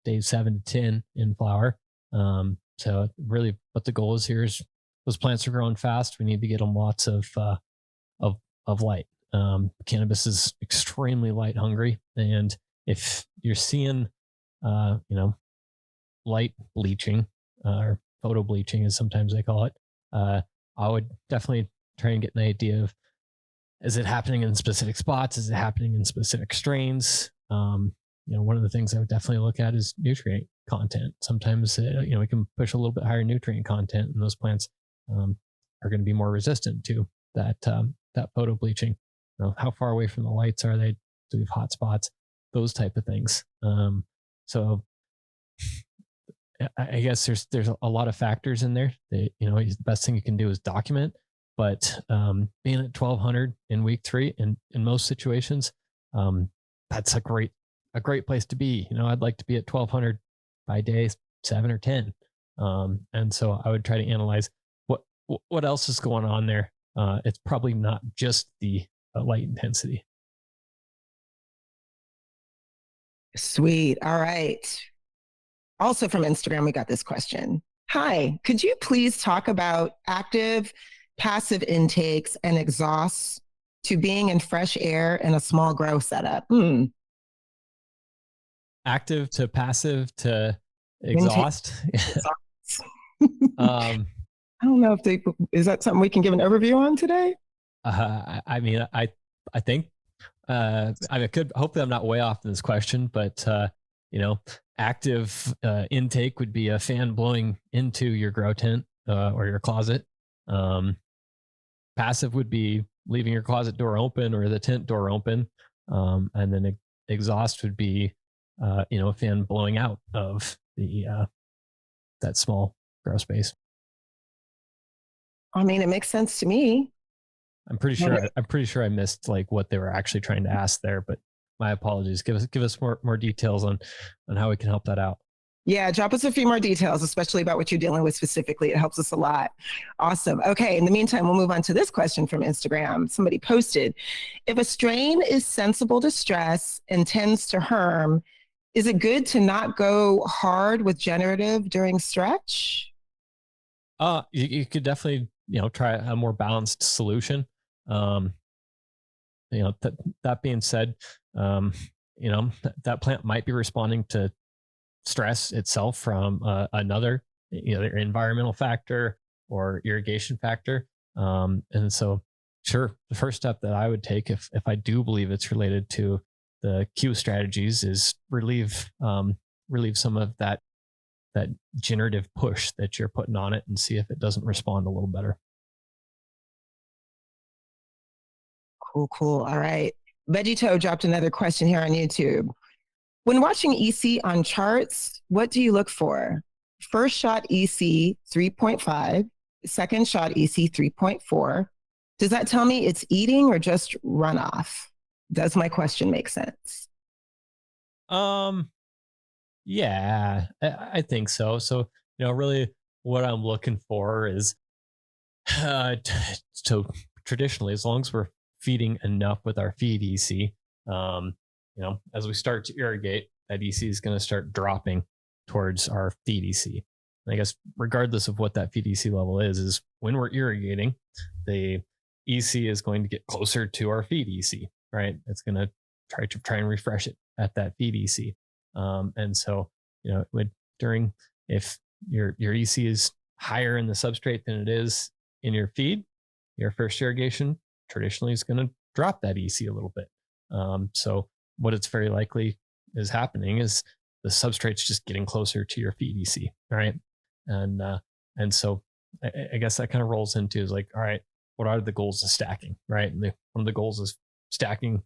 days 7 to 10 in flower. So really what the goal is here is those plants are growing fast. We need to get them lots of light. Cannabis is extremely light hungry. And if you're seeing, light bleaching, or photo bleaching as sometimes they call it, I would definitely try and get an idea of, is it happening in specific spots? Is it happening in specific strains? One of the things I would definitely look at is nutrient content. Sometimes, we can push a little bit higher nutrient content, and those plants are going to be more resistant to that photo bleaching. How far away from the lights are they? Do we have hot spots? Those type of things. So I guess there's a lot of factors in there. The best thing you can do is document. But being at 1200 in week 3 in most situations, that's a great place to be. I'd like to be at 1200 by day 7 or 10. And so I would try to analyze what else is going on there. It's probably not just the light intensity. Sweet. All right. Also from Instagram, we got this question. Hi, could you please talk about active, passive intakes and exhausts to being in fresh air in a small grow setup? Active to passive to exhaust. I don't know if is that something we can give an overview on today? I mean, I think I could, hopefully I'm not way off in this question, but active intake would be a fan blowing into your grow tent or your closet. Passive would be leaving your closet door open or the tent door open. And then exhaust would be, a fan blowing out of the that small grow space. I mean, it makes sense to me. I'm pretty sure I missed like what they were actually trying to ask there, but my apologies. Give us more details on how we can help that out. Yeah, drop us a few more details, especially about what you're dealing with specifically. It helps us a lot. Awesome. Okay, in the meantime, we'll move on to this question from Instagram. Somebody posted, if a strain is sensible to stress and tends to herm, is it good to not go hard with generative during stretch? You could definitely, try a more balanced solution. Um, that being said, um, that plant might be responding to stress itself from another, either environmental factor or irrigation factor. And so, sure, the first step that I would take, if I do believe it's related to the Q strategies, is relieve some of that generative push that you're putting on it, and see if it doesn't respond a little better. Cool, cool. All right. Veggie dropped another question here on YouTube. When watching EC on charts, what do you look for? First shot EC 3.5, second shot EC 3.4. Does that tell me it's eating or just runoff? Does my question make sense? Um, yeah, I think so. So, really what I'm looking for is, t so traditionally, as long as we're feeding enough with our feed EC, as we start to irrigate, that EC is going to start dropping towards our feed EC. And I guess regardless of what that feed EC level is when we're irrigating, the EC is going to get closer to our feed EC, right? It's going to try and refresh it at that feed EC. And so, it would during if your EC is higher in the substrate than it is in your feed, your first irrigation traditionally is going to drop that EC a little bit. So what it's very likely is happening is the substrate's just getting closer to your feed EC, right? And so I guess that kind of rolls into is like, all right, what are the goals of stacking, right? And one of the goals is stacking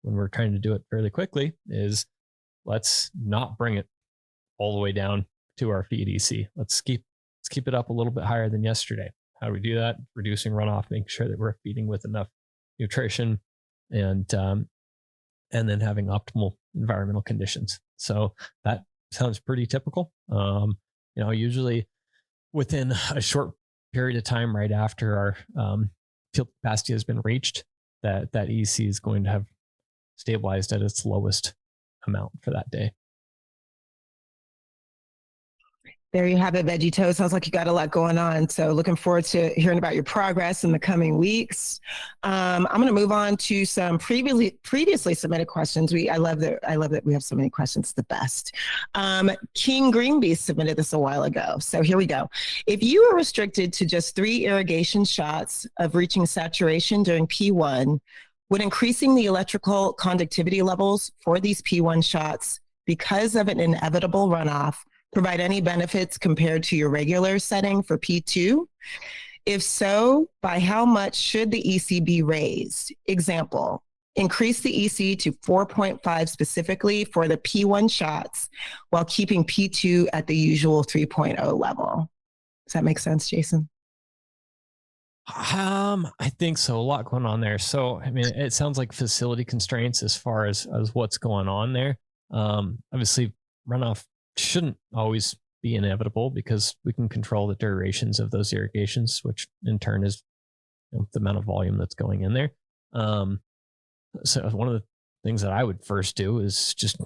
when we're trying to do it fairly quickly is let's not bring it all the way down to our feed EC. Let's keep it up a little bit higher than yesterday. How do we do that? Reducing runoff, making sure that we're feeding with enough nutrition, and then having optimal environmental conditions. So that sounds pretty typical. Usually within a short period of time, right after our field capacity has been reached, that EC is going to have stabilized at its lowest amount for that day. There you have it, Veggie Toast. Sounds like you got a lot going on. So looking forward to hearing about your progress in the coming weeks. I'm going to move on to some previously submitted questions. I love that we have so many questions. The best. King Greenbee submitted this a while ago. So here we go. If you are restricted to just 3 irrigation shots of reaching saturation during P1, would increasing the electrical conductivity levels for these P1 shots because of an inevitable runoff provide any benefits compared to your regular setting for P2? If so, by how much should the EC be raised? Example, increase the EC to 4.5 specifically for the P1 shots while keeping P2 at the usual 3.0 level. Does that make sense, Jason? I think so. A lot going on there. So, I mean, it sounds like facility constraints as far as what's going on there. Obviously, runoff shouldn't always be inevitable because we can control the durations of those irrigations, which in turn is the amount of volume that's going in there. So one of the things that I would first do is just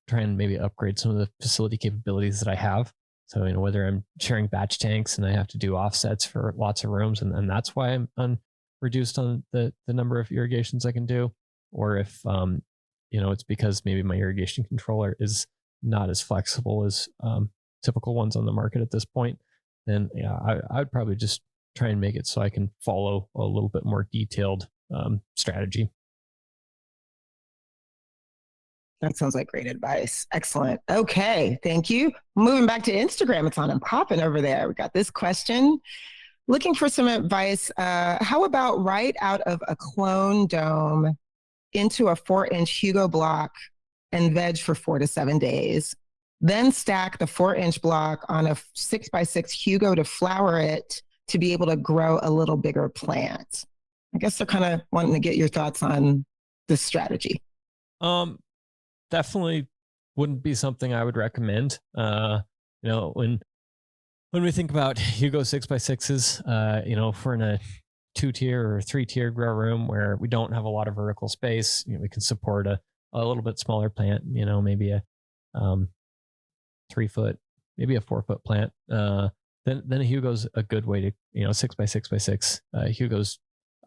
try and maybe upgrade some of the facility capabilities that I have. So whether I'm sharing batch tanks and I have to do offsets for lots of rooms, and that's why I'm reduced on the number of irrigations I can do, or if it's because maybe my irrigation controller is not as flexible as typical ones on the market at this point, then I would probably just try and make it so I can follow a little bit more detailed strategy. That sounds like great advice. Excellent. Okay, thank you. Moving back to Instagram, it's on and popping over there. We got this question. Looking for some advice. How about right out of a clone dome into a 4-inch Hugo block and veg for 4 to 7 days? Then stack the 4-inch block on a 6x6 Hugo to flower it to be able to grow a little bigger plant. I guess they're kind of wanting to get your thoughts on this strategy. Definitely wouldn't be something I would recommend. When we think about Hugo 6x6s, if we're in a 2-tier or 3-tier grow room where we don't have a lot of vertical space, we can support a little bit smaller plant, maybe a 3-foot, maybe a 4-foot plant. then a Hugo's a good way to, 6x6x6. Hugo's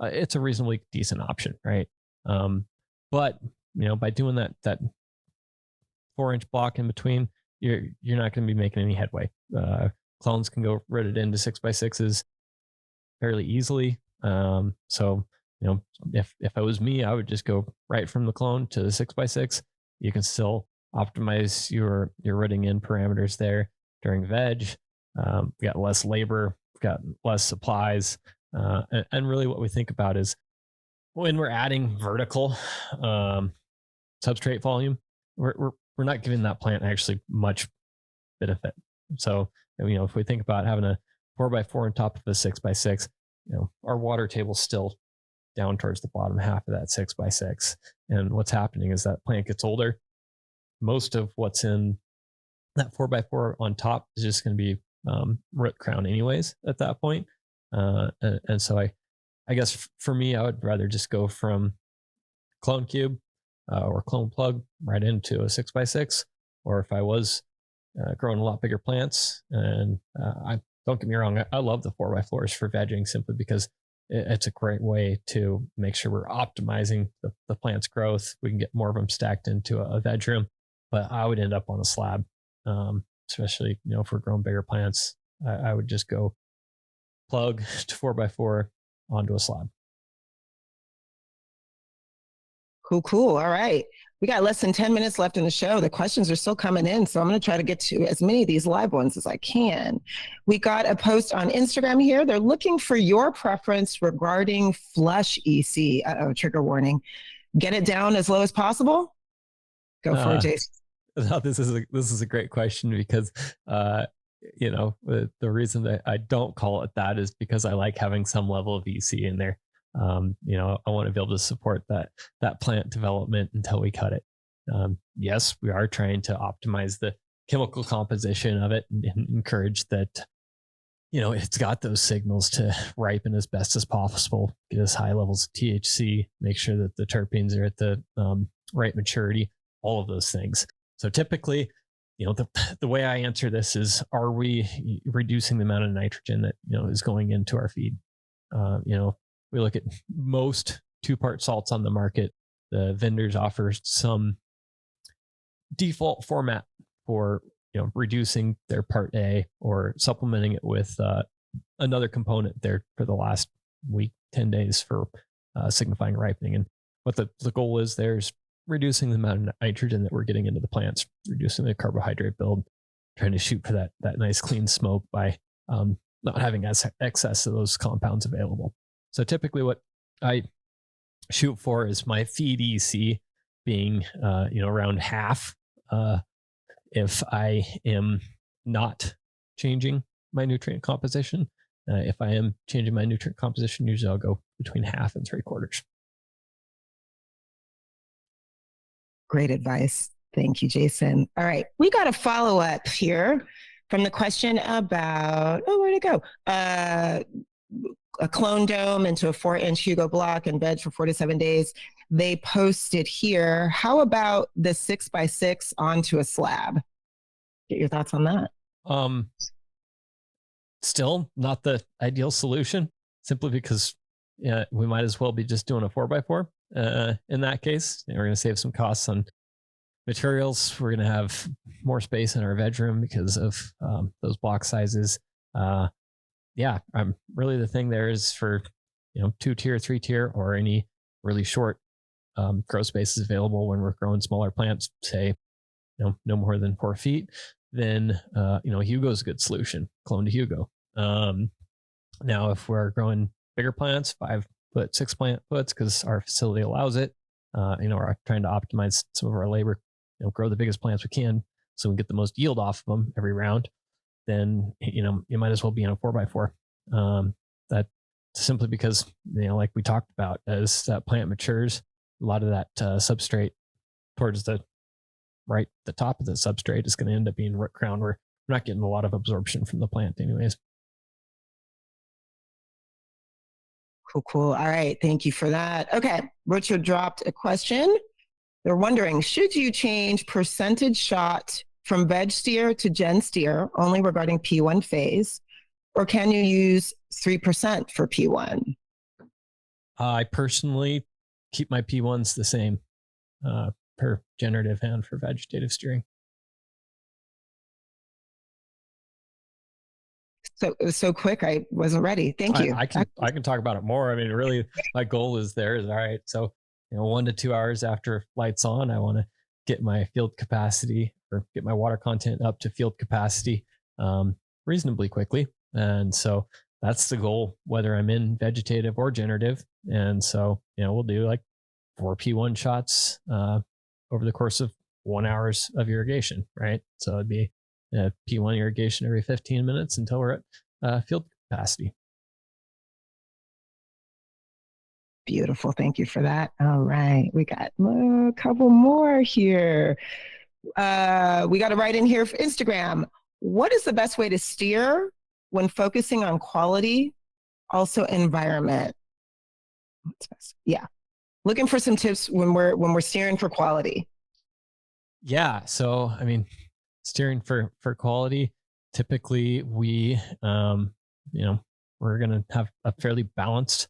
it's a reasonably decent option, right? But by doing that 4-inch block in between, you're not going to be making any headway. Clones can go rooted into 6x6s fairly easily. So if it was me, I would just go right from the clone to the 6x6. You can still optimize your rooting in parameters there during veg. We got less labor, we've got less supplies, and really what we think about is when we're adding vertical substrate volume, we're not giving that plant actually much benefit. So if we think about having a 4x4 on top of a 6x6, our water table's still down towards the bottom half of that 6x6, and what's happening is that plant gets older. Most of what's in that 4x4 on top is just going to be root crown anyways at that point. And so I guess for me, I would rather just go from clone cube or clone plug right into a 6x6. Or if I was growing a lot bigger plants, and I don't get me wrong, I love the 4x4s for vegging simply because it's a great way to make sure we're optimizing the plant's growth. We can get more of them stacked into a veg room, but I would end up on a slab, especially, if we're growing bigger plants. I would just go plug to 4x4 onto a slab. Cool. All right. We got less than 10 minutes left in the show. The questions are still coming in, so I'm going to try to get to as many of these live ones as I can. We got a post on Instagram here. They're looking for your preference regarding flush EC. Trigger warning. Get it down as low as possible? Go for it, Jason. No, this is a great question because the reason that I don't call it that is because I like having some level of EC in there. I want to be able to support that plant development until we cut it. Yes, we are trying to optimize the chemical composition of it and encourage that, it's got those signals to ripen as best as possible, get as high levels of THC, make sure that the terpenes are at the right maturity, all of those things. So typically, the way I answer this is, are we reducing the amount of nitrogen that, is going into our feed? We look at most 2-part salts on the market. The vendors offer some default format for, reducing their part A or supplementing it with another component there for the last week, 10 days for signifying ripening. And what the goal is there is reducing the amount of nitrogen that we're getting into the plants, reducing the carbohydrate build, trying to shoot for that nice clean smoke by not having excess of those compounds available. So typically what I shoot for is my feed EC being, around half. If I am not changing my nutrient composition, if I am changing my nutrient composition, usually I'll go between 1/2 and 3/4. Great advice. Thank you, Jason. All right. We got a follow-up here from the question about, where'd it go? A clone dome into a 4-inch Hugo block and veg for 4 to 7 days. They posted here, how about the 6x6 onto a slab? Get your thoughts on that. Still not the ideal solution, simply because we might as well be just doing a 4x4. In that case, we're going to save some costs on materials. We're going to have more space in our veg room because of those block sizes. I'm really, the thing there is for 2-tier, 3-tier, or any really short grow spaces available when we're growing smaller plants, say no more than 4 feet, then Hugo's a good solution. Clone to Hugo. Now if we're growing bigger plants, 5-foot, 6 foots, because our facility allows it, we're trying to optimize some of our labor, grow the biggest plants we can so we can get the most yield off of them every round, then you might as well be in a 4x4. That simply because like we talked about, as that plant matures, a lot of that substrate towards the top of the substrate is going to end up being root crown, where we're not getting a lot of absorption from the plant anyways. Cool. All right. Thank you for that. Okay. Richard dropped a question. They're wondering, should you change percentage shot from veg steer to gen steer only regarding P1 phase, or can you use 3% for P1? I personally keep my P1s the same per generative and for vegetative steering. So it was so quick, I wasn't ready. Thank you. I can talk about it more. I mean, really, my goal is all right. So 1 to 2 hours after lights on, I want to get my field capacity or get my water content up to field capacity reasonably quickly. And so that's the goal, whether I'm in vegetative or generative. And so we'll do like 4 P1 shots over the course of 1 hours of irrigation, right? So it'd be P1 irrigation every 15 minutes until we're at field capacity. Beautiful. Thank you for that. All right. We got a couple more here. We got to write in here for Instagram. What is the best way to steer when focusing on quality, also environment? Yeah. Looking for some tips when we're steering for quality. Yeah. So, I mean, steering for quality, typically we're going to have a fairly balanced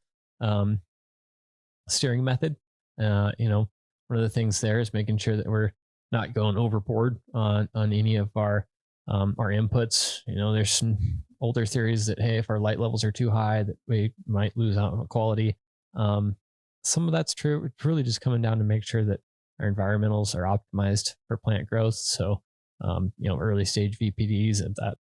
steering method. One of the things there is making sure that we're not going overboard on any of our inputs. There's some older theories that, hey, if our light levels are too high, that we might lose out on quality. Some of that's true. It's really just coming down to make sure that our environmentals are optimized for plant growth. So, early stage VPDs at that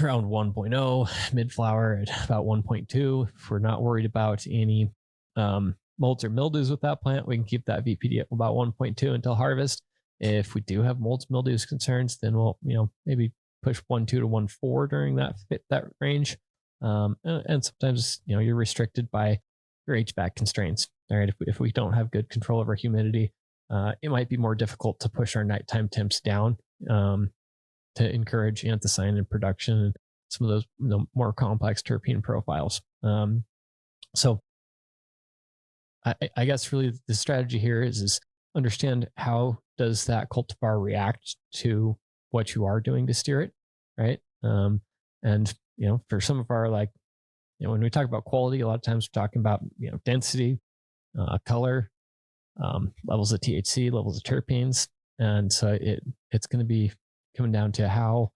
around 1.0, mid flower at about 1.2. If we're not worried about any molds or mildews with that plant, we can keep that VPD at about 1.2 until harvest. If we do have molds, mildews concerns, then we'll maybe push 1.2 to 1.4 during that range. And sometimes you're restricted by your HVAC constraints. All right, if we don't have good control over humidity, it might be more difficult to push our nighttime temps down to encourage anthocyanin production and some of those more complex terpene profiles. So I guess really the strategy here is understand how does that cultivar react to what you are doing to steer it, right? And for some of our when we talk about quality, a lot of times we're talking about density, color, levels of THC, levels of terpenes, and so it's going to be coming down to how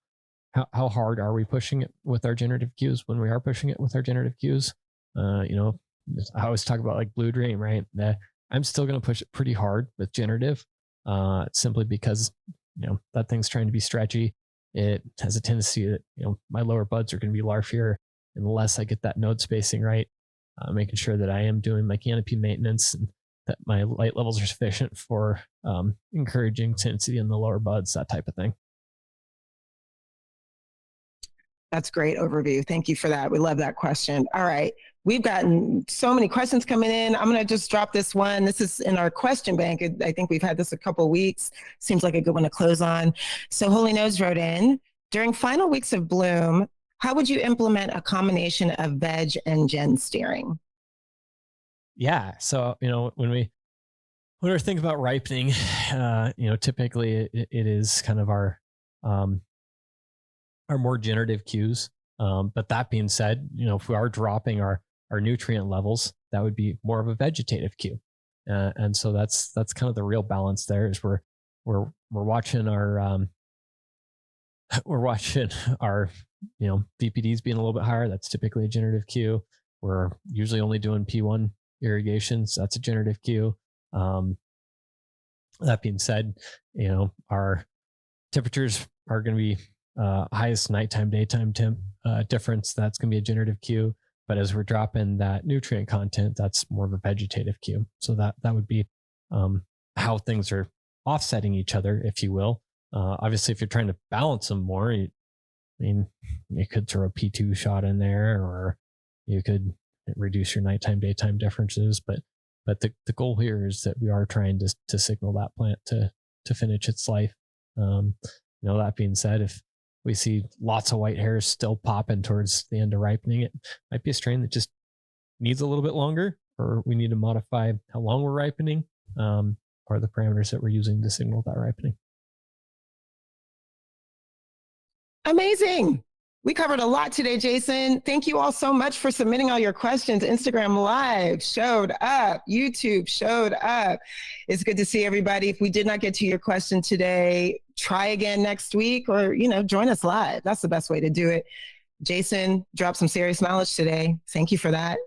hard are we pushing it with our generative cues when we are pushing it with our generative cues. I always talk about like Blue Dream, right? I'm still going to push it pretty hard with generative, simply because that thing's trying to be stretchy. It has a tendency that my lower buds are going to be larger unless I get that node spacing right, making sure that I am doing my canopy maintenance and that my light levels are sufficient for encouraging density in the lower buds, that type of thing. That's great overview. Thank you for that. We love that question. All right. We've gotten so many questions coming in. I'm going to just drop this one. This is in our question bank. I think we've had this a couple of weeks. Seems like a good one to close on. So Holy Nose wrote in, during final weeks of bloom, how would you implement a combination of veg and gen steering? Yeah. So, when we're thinking about ripening, typically it is kind of our more generative cues. But that being said, if we are dropping our nutrient levels, that would be more of a vegetative cue. And so that's kind of the real balance there is we're watching our VPDs being a little bit higher. That's typically a generative cue. We're usually only doing P1 irrigations. That's a generative cue. That being said, our temperatures are going to be highest nighttime, daytime temp difference. That's going to be a generative cue. But as we're dropping that nutrient content, that's more of a vegetative cue. So that would be how things are offsetting each other, if you will. Obviously, if you're trying to balance them more, you could throw a P2 shot in there, or you could reduce your nighttime, daytime differences. But the goal here is that we are trying to signal that plant to finish its life. That being said, if we see lots of white hairs still popping towards the end of ripening, it might be a strain that just needs a little bit longer, or we need to modify how long we're ripening, or the parameters that we're using to signal that ripening. Amazing. We covered a lot today, Jason. Thank you all so much for submitting all your questions. Instagram Live showed up. YouTube showed up. It's good to see everybody. If we did not get to your question today, try again next week or, join us live. That's the best way to do it. Jason dropped some serious knowledge today. Thank you for that.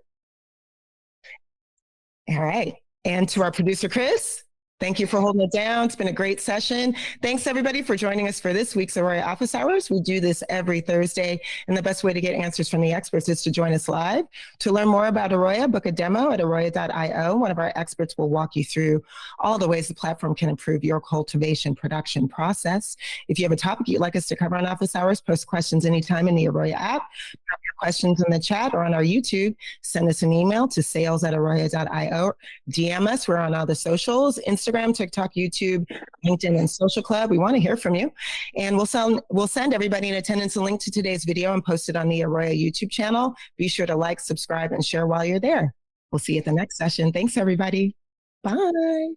All right. And to our producer, Chris, thank you for holding it down. It's been a great session. Thanks, everybody, for joining us for this week's AROYA Office Hours. We do this every Thursday, and the best way to get answers from the experts is to join us live. To learn more about AROYA, book a demo at AROYA.io. One of our experts will walk you through all the ways the platform can improve your cultivation production process. If you have a topic you'd like us to cover on Office Hours, post questions anytime in the AROYA app. Drop your questions in the chat or on our YouTube. Send us an email to sales@AROYA.io. DM us. We're on all the socials, Instagram, TikTok, YouTube, LinkedIn, and Social Club. We want to hear from you. And we'll send everybody in attendance a link to today's video and post it on the AROYA YouTube channel. Be sure to like, subscribe, and share while you're there. We'll see you at the next session. Thanks, everybody. Bye.